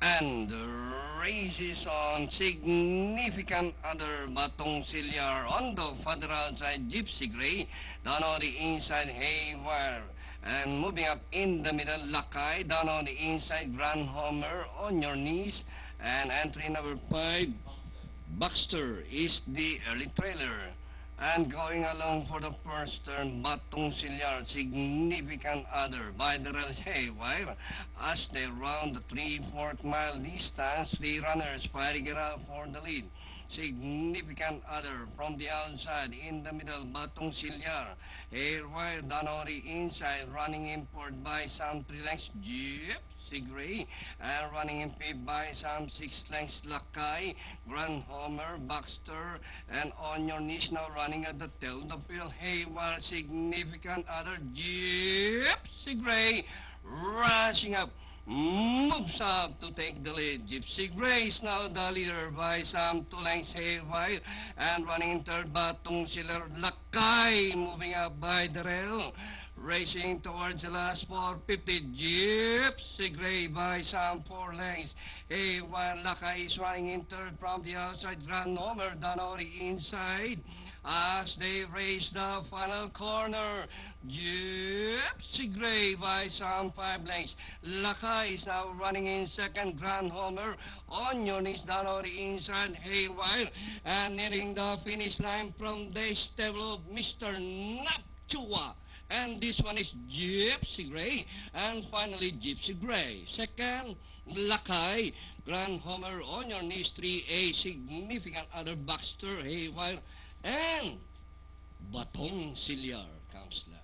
And the race is on. Significant other Batong Silyar on the federal side, Gypsy Gray. Down on the inside, Haywire. And moving up in the middle, Lakay. Down on the inside, Grand Homer on your knees. And entry number 5, Baxter is the early trailer. And going along for the first turn, Batong Silyar, significant other by the rail Haywire as they round the 3/4 mile distance. Three runners fighting it out for the lead. Significant other from the outside in the middle, Batong Silyar. Haywire down on the inside, running in fourth by some 3 lengths. Gypsy Gray, and running in fifth by some 6 lengths, Lakay, Grand Homer, Baxter, and on your knees now running at the tail of the field, Haywire, significant other, Gypsy Gray, rushing up, moves up to take the lead. Gypsy Gray is now the leader by some 2 lengths, Haywire, and running in third, Batong Silyar, Lakay, moving up by the rail. Racing towards the last 450, Gypsy Gray by some 4 lengths. Haywire, Lakay is running in third from the outside. Grand Homer down on the inside as they race the final corner. Gypsy Gray by some 5 lengths. Lakay is now running in second. Grand Homer on your knees down on the inside. Haywire, and nearing the finish line from the stable of Mr. Napchua. And this one is Gypsy Gray. And finally, Gypsy Gray. Second, Lakay. Grand Homer on your knees, 3A. Significant other, Baxter, Haywire. And Batong Silyar comes last.